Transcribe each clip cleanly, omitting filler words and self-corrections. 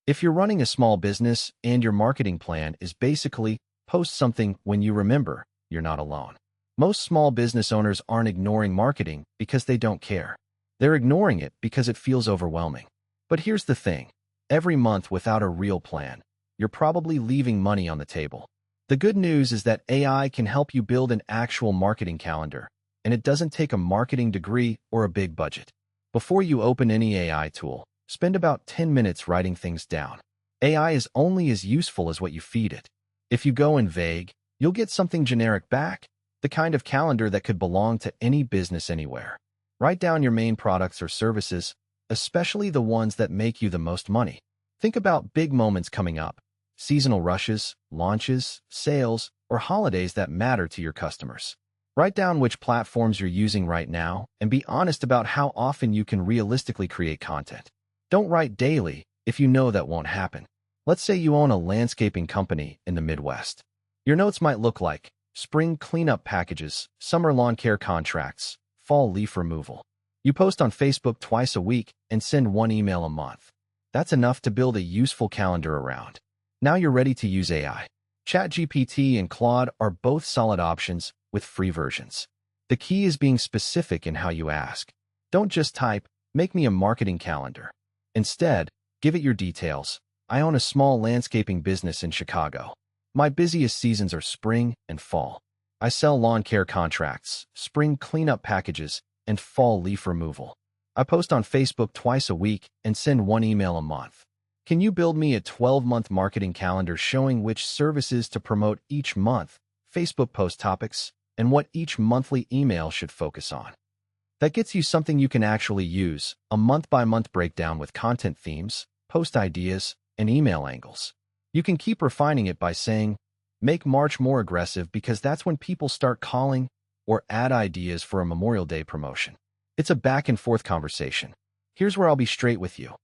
If you're running a small business and your marketing plan is basically post something when you remember, you're not alone. Most small business owners aren't ignoring marketing because they don't care. They're ignoring it because it feels overwhelming. But here's the thing. Every month without a real plan, you're probably leaving money on the table. The good news is that AI can help you build an actual marketing calendar, and it doesn't take a marketing degree or a big budget. Before you open any AI tool, spend about 10 minutes writing things down. AI is only as useful as what you feed it. If you go in vague, you'll get something generic back, the kind of calendar that could belong to any business anywhere. Write down your main products or services, especially the ones that make you the most money. Think about big moments coming up, seasonal rushes, launches, sales, or holidays that matter to your customers. Write down which platforms you're using right now and be honest about how often you can realistically create content. Don't write daily if you know that won't happen. Let's say you own a landscaping company in the Midwest. Your notes might look like spring cleanup packages, summer lawn care contracts, fall leaf removal. You post on Facebook twice a week and send one email a month. That's enough to build a useful calendar around. Now you're ready to use AI. ChatGPT and Claude are both solid options with free versions. The key is being specific in how you ask. Don't just type, "Make me a marketing calendar." Instead, give it your details. I own a small landscaping business in Chicago. My busiest seasons are spring and fall. I sell lawn care contracts, spring cleanup packages, and fall leaf removal. I post on Facebook twice a week and send one email a month. Can you build me a 12-month marketing calendar showing which services to promote each month, Facebook post topics, and what each monthly email should focus on? That gets you something you can actually use, a month-by-month breakdown with content themes, post ideas, and email angles. You can keep refining it by saying, "Make March more aggressive because that's when people start calling," or add ideas for a Memorial Day promotion. It's a back-and-forth conversation. Here's where I'll be straight with you.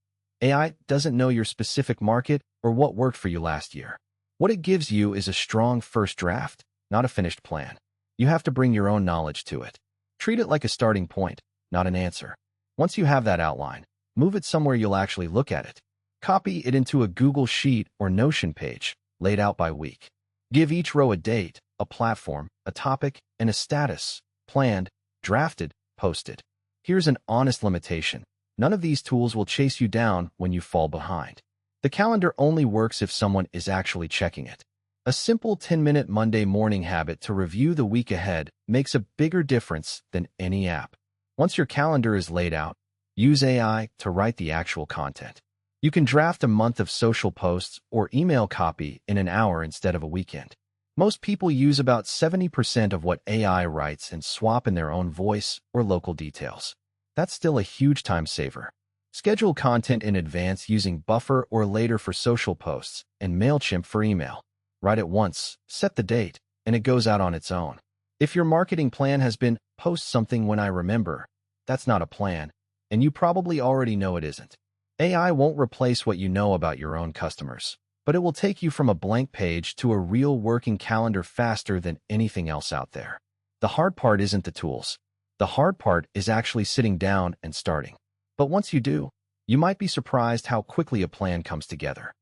AI doesn't know your specific market or what worked for you last year. What it gives you is a strong first draft, not a finished plan. You have to bring your own knowledge to it. Treat it like a starting point, not an answer. Once you have that outline, move it somewhere you'll actually look at it. Copy it into a Google Sheet or Notion page, laid out by week. Give each row a date, a platform, a topic, and a status: planned, drafted, posted. Here's an honest limitation. None of these tools will chase you down when you fall behind. The calendar only works if someone is actually checking it. A simple 10-minute Monday morning habit to review the week ahead makes a bigger difference than any app. Once your calendar is laid out, use AI to write the actual content. You can draft a month of social posts or email copy in an hour instead of a weekend. Most people use about 70% of what AI writes and swap in their own voice or local details. That's still a huge time saver. Schedule content in advance using Buffer or Later for social posts and MailChimp for email. Write it once, set the date, and it goes out on its own. If your marketing plan has been post something when I remember, that's not a plan, and you probably already know it isn't. AI won't replace what you know about your own customers, but it will take you from a blank page to a real working calendar faster than anything else out there. The hard part isn't the tools. The hard part is actually sitting down and starting. But once you do, you might be surprised how quickly a plan comes together.